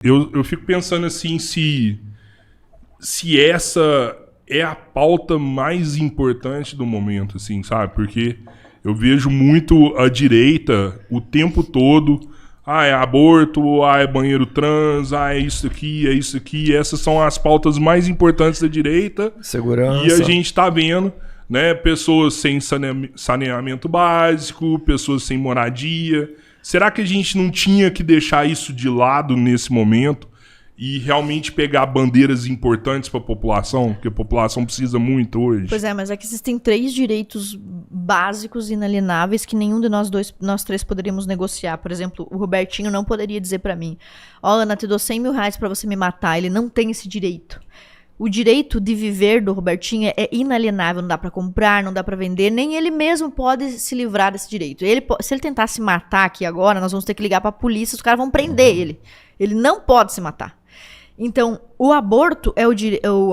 Eu fico pensando assim, se essa é a pauta mais importante do momento, assim, sabe? Porque eu vejo muito a direita o tempo todo. Ah, é aborto, ah, é banheiro trans, ah, é isso aqui, é isso aqui. Essas são as pautas mais importantes da direita. Segurança. E a gente tá vendo, né, pessoas sem saneamento básico, pessoas sem moradia. Será que a gente não tinha que deixar isso de lado nesse momento e realmente pegar bandeiras importantes para a população? Porque a população precisa muito hoje. Pois é, mas é que existem 3 direitos básicos inalienáveis que nenhum de nós 3 poderíamos negociar. Por exemplo, o Robertinho não poderia dizer para mim: ó, Ana, te dou 100 mil reais para você me matar. Ele não tem esse direito. O direito de viver do Robertinho é inalienável, não dá pra comprar, não dá pra vender, nem ele mesmo pode se livrar desse direito. Se ele tentar se matar aqui agora, nós vamos ter que ligar pra polícia, os caras vão prender ele. Ele não pode se matar. Então, o aborto,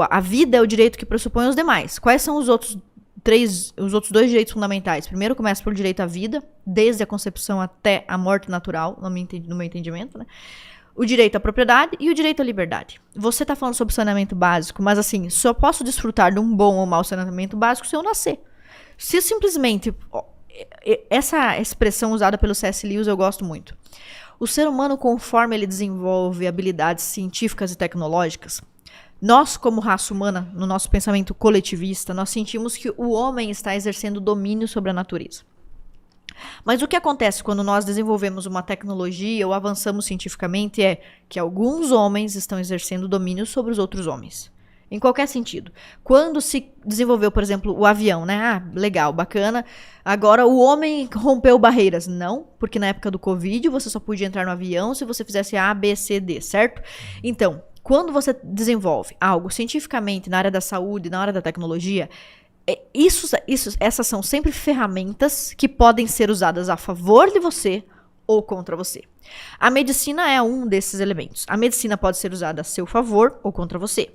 a vida é o direito que pressupõe os demais. Quais são os outros 2 direitos fundamentais? Primeiro, começa pelo direito à vida, desde a concepção até a morte natural, no meu entendimento, né? O direito à propriedade e o direito à liberdade. Você está falando sobre saneamento básico, mas assim, só posso desfrutar de um bom ou mau saneamento básico se eu nascer. Se simplesmente... Essa expressão usada pelo C.S. Lewis eu gosto muito. O ser humano, conforme ele desenvolve habilidades científicas e tecnológicas, nós, como raça humana, no nosso pensamento coletivista, nós sentimos que o homem está exercendo domínio sobre a natureza. Mas o que acontece quando nós desenvolvemos uma tecnologia ou avançamos cientificamente é que alguns homens estão exercendo domínio sobre os outros homens. Em qualquer sentido. Quando se desenvolveu, por exemplo, o avião, né? Ah, legal, bacana. Agora o homem rompeu barreiras. Não, porque na época do Covid você só podia entrar no avião se você fizesse A, B, C, D, certo? Então, quando você desenvolve algo cientificamente na área da saúde, na área da tecnologia... essas são sempre ferramentas que podem ser usadas a favor de você ou contra você. A medicina é um desses elementos. A medicina pode ser usada a seu favor ou contra você.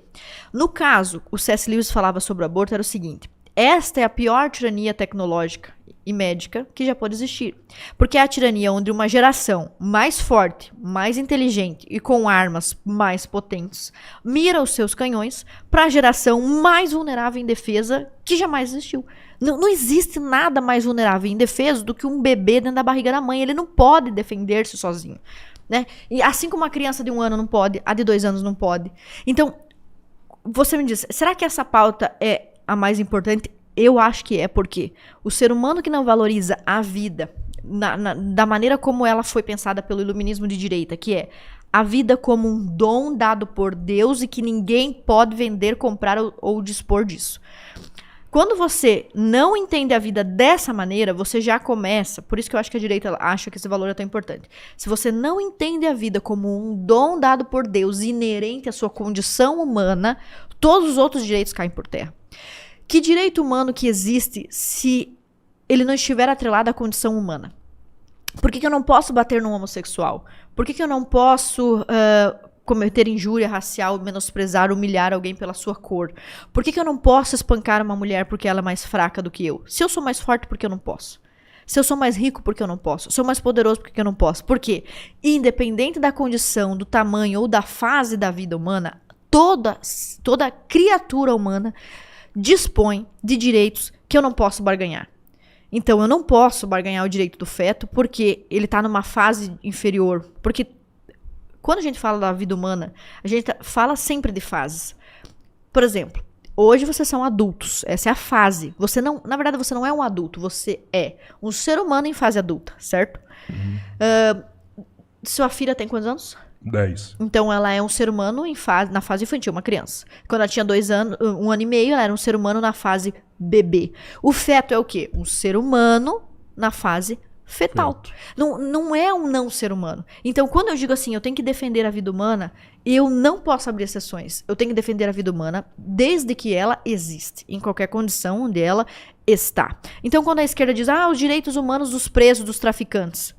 No caso, o C.S. Lewis falava sobre o aborto, era o seguinte: esta é a pior tirania tecnológica e médica que já pode existir. Porque é a tirania onde uma geração mais forte, mais inteligente e com armas mais potentes mira os seus canhões para a geração mais vulnerável e indefesa que jamais existiu. Não existe nada mais vulnerável e indefeso do que um bebê dentro da barriga da mãe. Ele não pode defender-se sozinho, né? E assim como uma criança de 1 ano não pode, a de 2 anos não pode. Então, você me diz, será que essa pauta é a mais importante? Eu acho que é, porque o ser humano que não valoriza a vida da maneira como ela foi pensada pelo iluminismo de direita, que é a vida como um dom dado por Deus e que ninguém pode vender, comprar ou dispor disso. Quando você não entende a vida dessa maneira, você já começa... Por isso que eu acho que a direita acha que esse valor é tão importante. Se você não entende a vida como um dom dado por Deus, inerente à sua condição humana, todos os outros direitos caem por terra. Que direito humano que existe se ele não estiver atrelado à condição humana? Por que eu não posso bater num homossexual? Por que eu não posso... cometer injúria racial, menosprezar, humilhar alguém pela sua cor? Por que eu não posso espancar uma mulher porque ela é mais fraca do que eu? Se eu sou mais forte, por que eu não posso? Se eu sou mais rico, por que eu não posso? Se eu sou mais poderoso, por que eu não posso? Por quê? Independente da condição, do tamanho ou da fase da vida humana, toda criatura humana dispõe de direitos que eu não posso barganhar. Então, eu não posso barganhar o direito do feto porque ele está numa fase inferior. Porque quando a gente fala da vida humana, a gente fala sempre de fases. Por exemplo, hoje vocês são adultos. Essa é a fase. Na verdade, você não é um adulto. Você é um ser humano em fase adulta, certo? Sua filha tem quantos anos? 10. Então, ela é um ser humano na fase infantil, uma criança. Quando ela tinha 2 anos, 1 ano e meio, ela era um ser humano na fase bebê. O feto é o quê? Um ser humano na fase fetal. Não é um não ser humano. Então, quando eu digo assim, eu tenho que defender a vida humana, eu não posso abrir exceções. Eu tenho que defender a vida humana desde que ela existe, em qualquer condição onde ela está. Então, quando a esquerda diz, os direitos humanos dos presos, dos traficantes,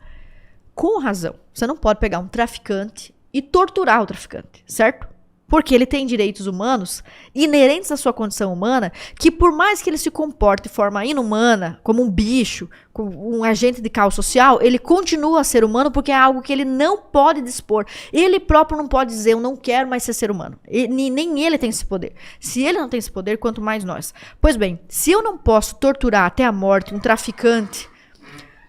com razão. Você não pode pegar um traficante e torturar o traficante, certo? Porque ele tem direitos humanos inerentes à sua condição humana, que por mais que ele se comporte de forma inumana, como um bicho, como um agente de caos social, ele continua a ser humano porque é algo que ele não pode dispor. Ele próprio não pode dizer, eu não quero mais ser humano. Nem ele tem esse poder. Se ele não tem esse poder, quanto mais nós. Pois bem, se eu não posso torturar até a morte um traficante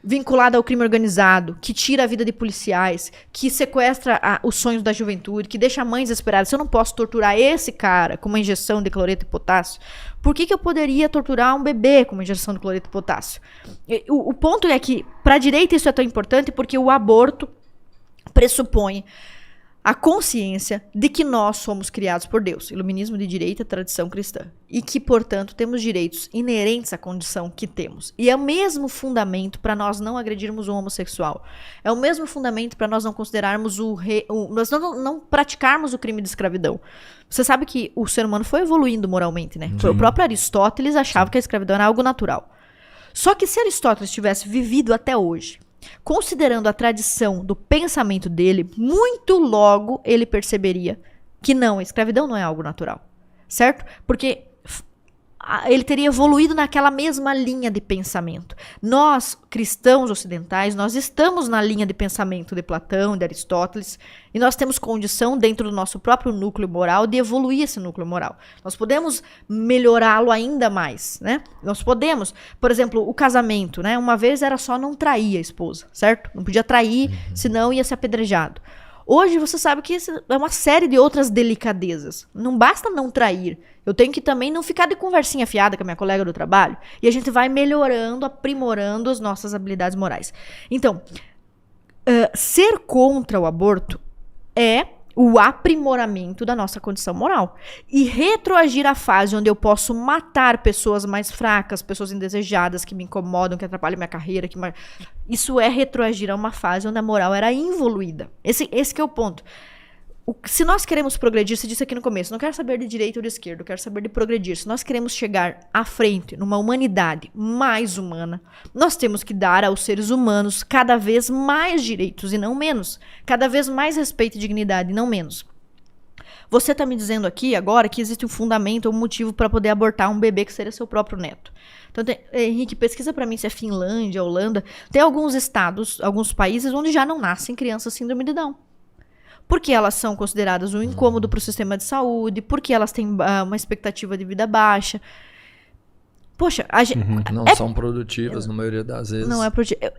vinculado ao crime organizado, que tira a vida de policiais, que sequestra os sonhos da juventude, que deixa mães desesperadas, se eu não posso torturar esse cara com uma injeção de cloreto de potássio, por que eu poderia torturar um bebê com uma injeção de cloreto de potássio? O ponto é que, para a direita, isso é tão importante porque o aborto pressupõe a consciência de que nós somos criados por Deus, iluminismo de direita, tradição cristã, e que, portanto, temos direitos inerentes à condição que temos. E é o mesmo fundamento para nós não agredirmos um homossexual. É o mesmo fundamento para nós não considerarmos nós não praticarmos o crime de escravidão. Você sabe que o ser humano foi evoluindo moralmente, né? O próprio Aristóteles achava que a escravidão era algo natural. Só que se Aristóteles tivesse vivido até hoje, considerando a tradição do pensamento dele, muito logo ele perceberia que não, a escravidão não é algo natural, certo? Porque ele teria evoluído naquela mesma linha de pensamento. Nós, cristãos ocidentais, nós estamos na linha de pensamento de Platão, de Aristóteles, e nós temos condição, dentro do nosso próprio núcleo moral, de evoluir esse núcleo moral. Nós podemos melhorá-lo ainda mais, né? Nós podemos, por exemplo, o casamento, né? Uma vez era só não trair a esposa, certo? Não podia trair, senão ia ser apedrejado. Hoje você sabe que é uma série de outras delicadezas. Não basta não trair. Eu tenho que também não ficar de conversinha fiada com a minha colega do trabalho. E a gente vai melhorando, aprimorando as nossas habilidades morais. Então, ser contra o aborto é o aprimoramento da nossa condição moral. E retroagir à fase onde eu posso matar pessoas mais fracas, pessoas indesejadas, que me incomodam, que atrapalham minha carreira. Isso é retroagir a uma fase onde a moral era involuída. Esse que é o ponto. Se nós queremos progredir, você disse aqui no começo, não quero saber de direita ou de esquerda, eu quero saber de progredir. Se nós queremos chegar à frente, numa humanidade mais humana, nós temos que dar aos seres humanos cada vez mais direitos e não menos. Cada vez mais respeito e dignidade e não menos. Você está me dizendo aqui agora que existe um fundamento, um motivo para poder abortar um bebê que seria seu próprio neto. Então, Henrique, pesquisa para mim se é Finlândia, Holanda. Tem alguns estados, alguns países onde já não nascem crianças síndrome de Down. Porque elas são consideradas um incômodo para o sistema de saúde, porque elas têm uma expectativa de vida baixa. Poxa, não são produtivas na maioria das vezes. Não é produtiva.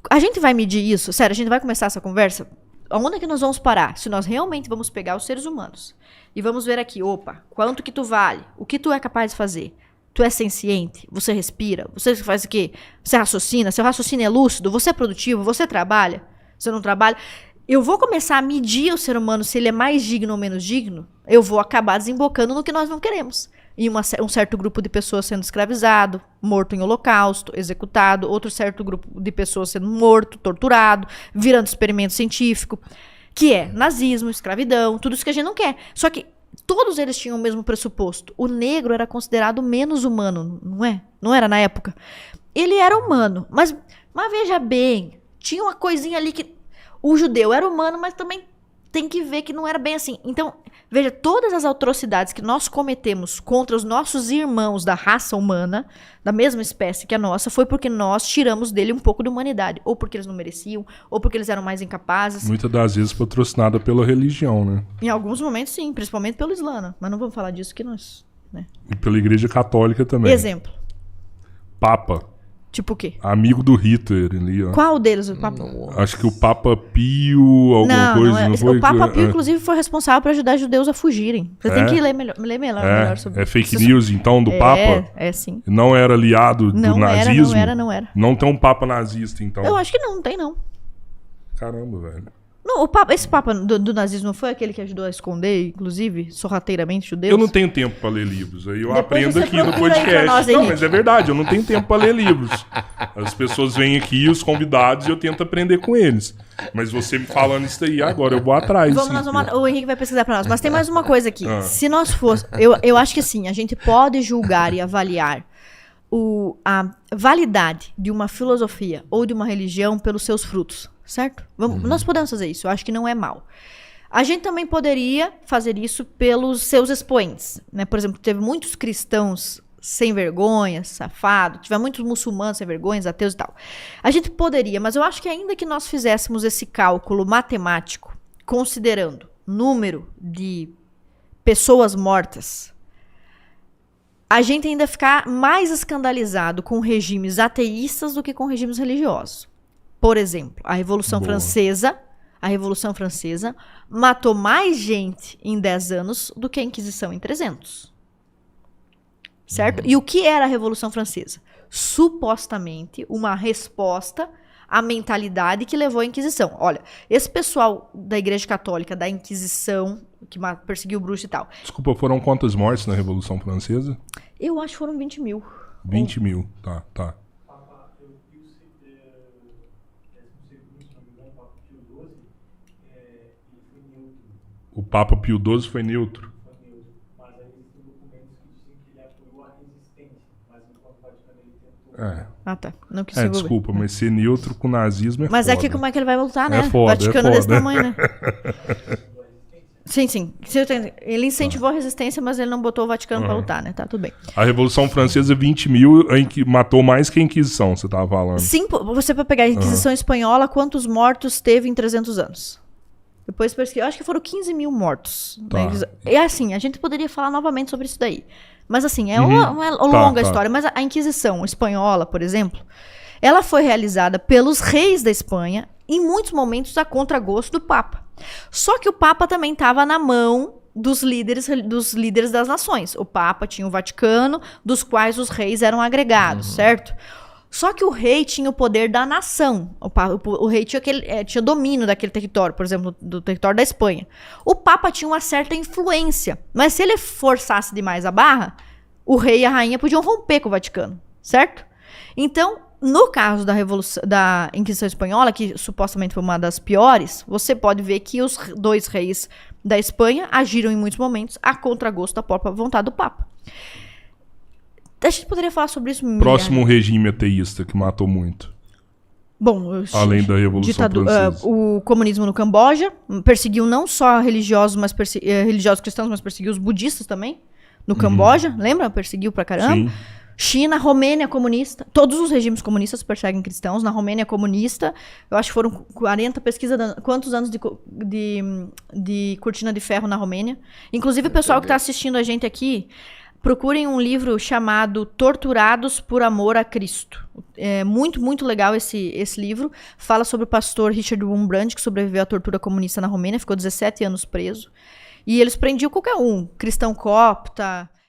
A gente vai medir isso? Sério, a gente vai começar essa conversa? Onde é que nós vamos parar? Se nós realmente vamos pegar os seres humanos e vamos ver aqui, opa, quanto que tu vale? O que tu é capaz de fazer? Tu é senciente? Você respira? Você faz o quê? Você raciocina? Seu raciocínio é lúcido? Você é produtivo? Você trabalha? Você não trabalha? Eu vou começar a medir o ser humano se ele é mais digno ou menos digno, eu vou acabar desembocando no que nós não queremos. E um certo grupo de pessoas sendo escravizado, morto em holocausto, executado, outro certo grupo de pessoas sendo morto, torturado, virando experimento científico, que é nazismo, escravidão, tudo isso que a gente não quer. Só que todos eles tinham o mesmo pressuposto. O negro era considerado menos humano, não é? Não era na época. Ele era humano, mas veja bem, tinha uma coisinha ali que... O judeu era humano, mas também tem que ver que não era bem assim. Então, veja, todas as atrocidades que nós cometemos contra os nossos irmãos da raça humana, da mesma espécie que a nossa, foi porque nós tiramos dele um pouco de humanidade. Ou porque eles não mereciam, ou porque eles eram mais incapazes. Muitas das vezes patrocinada pela religião, né? Em alguns momentos, sim, principalmente pelo Islã, né? Mas não vamos falar disso que nós... Né? E pela Igreja Católica também. Exemplo. Papa. Tipo o quê? Amigo do Hitler ali, ó. Qual deles? O Papa? Acho que o Papa Pio, alguma coisa. Não foi? O Papa Pio, inclusive, foi responsável para ajudar judeus a fugirem. Você tem que ler melhor sobre isso. É fake news, então, do Papa? É, sim. Não era aliado do nazismo? Não era. Não tem um Papa nazista, então? Eu acho que não tem não. Caramba, velho. Não, esse Papa do nazismo não foi aquele que ajudou a esconder, inclusive, sorrateiramente, judeus? Eu não tenho tempo para ler livros. Aí eu Depois aprendo aqui no podcast. Não, mas é verdade, eu não tenho tempo para ler livros. As pessoas vêm aqui, os convidados, e eu tento aprender com eles. Mas você me falando isso aí agora, eu vou atrás. O Henrique vai pesquisar para nós. Mas tem mais uma coisa aqui. Se nós fossemos... Eu acho que sim, a gente pode julgar e avaliar a validade de uma filosofia ou de uma religião pelos seus frutos. Certo? Nós podemos fazer isso, eu acho que não é mal. A gente também poderia fazer isso pelos seus expoentes, né? Por exemplo, teve muitos cristãos sem vergonha, safado, tiver muitos muçulmanos sem vergonha, ateus e tal. A gente poderia, mas eu acho que ainda que nós fizéssemos esse cálculo matemático, considerando número de pessoas mortas, a gente ainda ficar mais escandalizado com regimes ateístas do que com regimes religiosos. Por exemplo, a Revolução Francesa matou mais gente em 10 anos do que a Inquisição em 300. Certo? E o que era a Revolução Francesa? Supostamente uma resposta à mentalidade que levou à Inquisição. Olha, esse pessoal da Igreja Católica, da Inquisição, que perseguiu bruxo e tal. Desculpa, foram quantas mortes na Revolução Francesa? Eu acho que foram 20 mil. 20 mil, tá. O Papa Pio XII foi neutro. Ah, tá. Não quis envolver. Desculpa, mas ser neutro com o nazismo é mas foda. é que como é que ele vai lutar, né? É foda, Vaticano é foda. desse tamanho, né? Sim. Ele incentivou a resistência, mas ele não botou o Vaticano pra lutar, né? Tá, tudo bem. A Revolução Francesa, 20 mil, matou mais que a Inquisição, você tava falando. Sim, você vai pegar a Inquisição Espanhola, quantos mortos teve em 300 anos? Depois, eu acho que foram 15 mil mortos. Tá. E assim, a gente poderia falar novamente sobre isso daí. Mas assim, é uma longa história. Mas a Inquisição Espanhola, por exemplo, ela foi realizada pelos reis da Espanha, em muitos momentos a contragosto do Papa. Só que o Papa também estava na mão dos líderes das nações. O Papa tinha o Vaticano, dos quais os reis eram agregados, certo? Só que o rei tinha o poder da nação. O rei tinha domínio daquele território, por exemplo, do território da Espanha. O Papa tinha uma certa influência, mas se ele forçasse demais a barra, o rei e a rainha podiam romper com o Vaticano, certo? Então, no caso da Inquisição Espanhola, que supostamente foi uma das piores, você pode ver que os 2 reis da Espanha agiram em muitos momentos a contragosto da própria vontade do Papa. A gente poderia falar sobre isso. Próximo regime ateísta que matou muito. Bom, além da Revolução Francesa. O comunismo no Camboja perseguiu não só religiosos cristãos, mas perseguiu os budistas também. No Camboja, lembra? Perseguiu pra caramba. Sim. China, Romênia comunista. Todos os regimes comunistas perseguem cristãos. Na Romênia comunista, eu acho que foram 40 pesquisas. Quantos anos de cortina de ferro na Romênia? Inclusive, o pessoal que está assistindo a gente aqui, procurem um livro chamado Torturados por Amor a Cristo. É muito, muito legal esse livro. Fala sobre o pastor Richard Wurmbrand, que sobreviveu à tortura comunista na Romênia, ficou 17 anos preso. E eles prendiam qualquer um, cristão copta,